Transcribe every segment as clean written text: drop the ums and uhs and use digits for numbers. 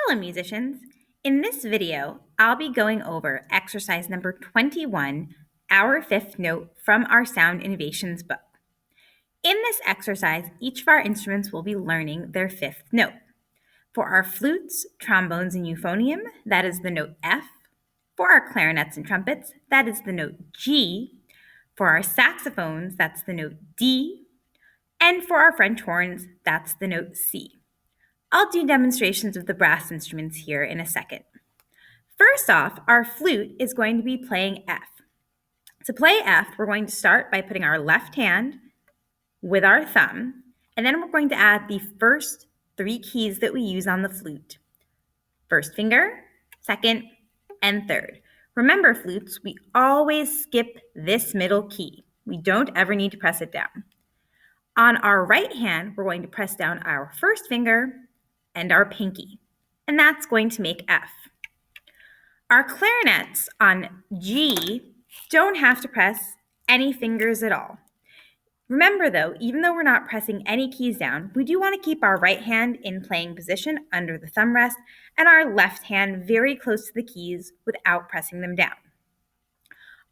Hello musicians! In this video, I'll be going over exercise number 21, our fifth note from our Sound Innovations book. In this exercise, each of our instruments will be learning their fifth note. For our flutes, trombones, and euphonium, that is the note F. For our clarinets and trumpets, that is the note G. For our saxophones, that's the note D. And for our French horns, that's the note C. I'll do demonstrations of the brass instruments here in a second. First off, our flute is going to be playing F. To play F, we're going to start by putting our left hand with our thumb, and then we're going to add the first three keys that we use on the flute. First finger, second, and third. Remember, flutes, we always skip this middle key. We don't ever need to press it down. On our right hand, we're going to press down our first finger and our pinky, and that's going to make F. Our clarinets on G don't have to press any fingers at all. Remember though, even though we're not pressing any keys down, we do want to keep our right hand in playing position under the thumb rest and our left hand very close to the keys without pressing them down.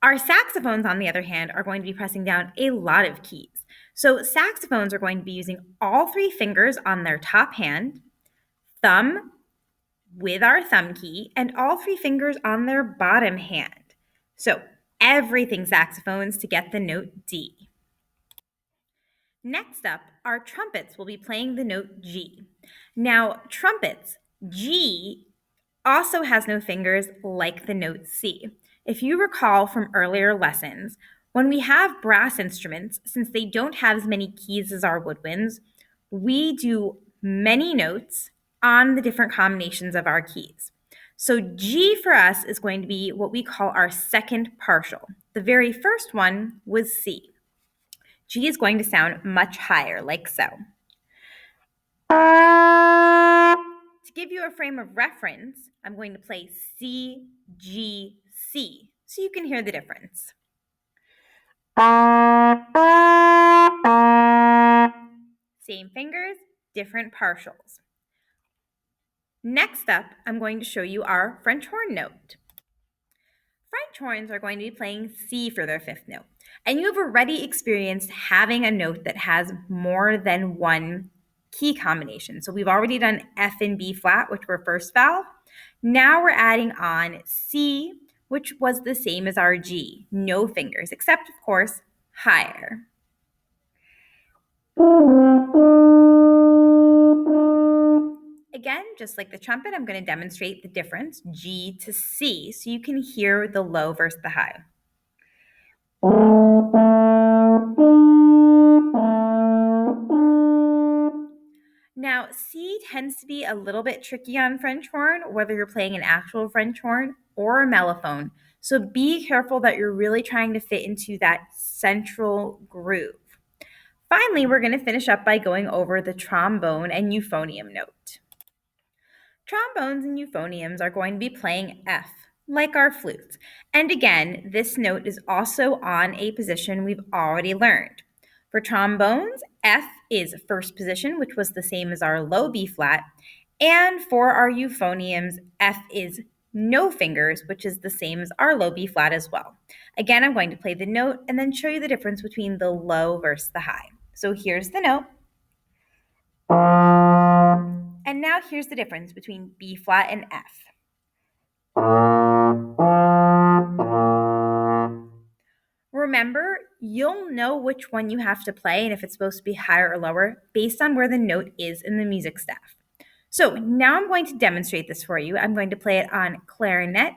Our saxophones, on the other hand, are going to be pressing down a lot of keys. So saxophones are going to be using all three fingers on their top hand, thumb with our thumb key, and all three fingers on their bottom hand. So everything saxophones to get the note D. Next up, our trumpets will be playing the note G. Now, trumpets, G also has no fingers like the note C. If you recall from earlier lessons, when we have brass instruments, since they don't have as many keys as our woodwinds, we do many notes on the different combinations of our keys. So G for us is going to be what we call our second partial. The very first one was C. G is going to sound much higher, like so. To give you a frame of reference, I'm going to play C, G, C, so you can hear the difference. Same fingers, different partials. Next up, I'm going to show you our French horn note. French horns are going to be playing C for their fifth note, and you have already experienced having a note that has more than one key combination. So we've already done F and B flat, which were first valve. Now we're adding on C, which was the same as our G, no fingers, except of course, higher. Again, just like the trumpet, I'm going to demonstrate the difference, G to C, so you can hear the low versus the high. Now, C tends to be a little bit tricky on French horn, whether you're playing an actual French horn or a mellophone. So be careful that you're really trying to fit into that central groove. Finally, we're going to finish up by going over the trombone and euphonium note. Trombones and euphoniums are going to be playing F, like our flutes. And again, this note is also on a position we've already learned. For trombones, F is first position, which was the same as our low B flat. And for our euphoniums, F is no fingers, which is the same as our low B flat as well. Again, I'm going to play the note and then show you the difference between the low versus the high. So here's the note. And now here's the difference between B flat and F. Remember, you'll know which one you have to play and if it's supposed to be higher or lower based on where the note is in the music staff. So now I'm going to demonstrate this for you. I'm going to play it on clarinet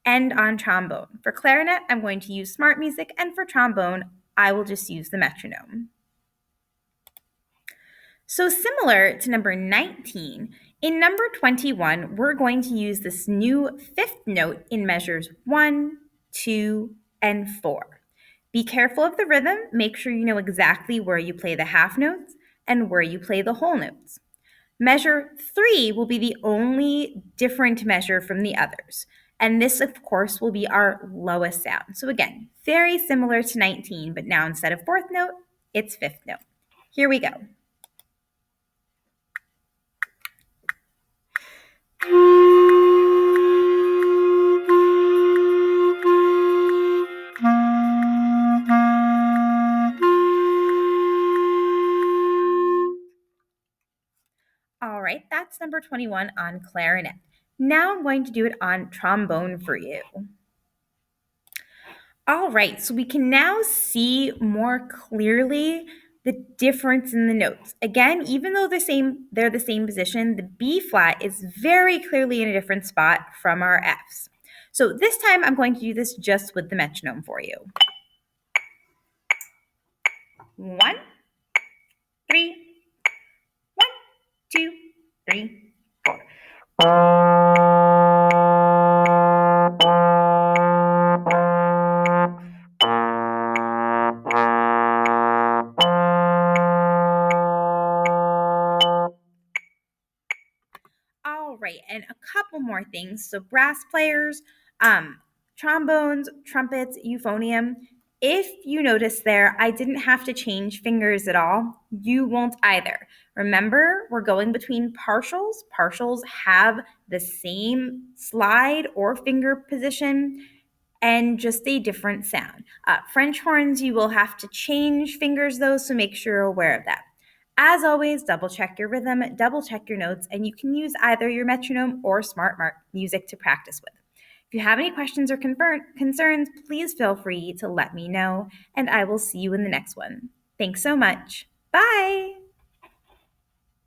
and on trombone. For clarinet, I'm going to use Smart Music, and for trombone, I will just use the metronome. So similar to number 19, in number 21, we're going to use this new fifth note in measures 1, 2, and 4. Be careful of the rhythm. Make sure you know exactly where you play the half notes and where you play the whole notes. Measure 3 will be the only different measure from the others. And this, of course, will be our lowest sound. So again, very similar to 19, but now instead of fourth note, it's fifth note. Here we go. number 21 on clarinet. Now I'm going to do it on trombone for you. All right, so we can now see more clearly the difference in the notes. Again, even though they're the same position, the B flat is very clearly in a different spot from our Fs. So this time I'm going to do this just with the metronome for you. 1, 3, 1, 2, 3, 4. All right, and a couple more things. So brass players, trombones, trumpets, euphonium. If you notice there, I didn't have to change fingers at all. You won't either. Remember, we're going between partials. Partials have the same slide or finger position and just a different sound. French horns, you will have to change fingers though, so make sure you're aware of that. As always, double check your rhythm, double check your notes, and you can use either your metronome or smart music to practice with. If you have any questions or concerns, please feel free to let me know, and I will see you in the next one. Thanks so much. Bye!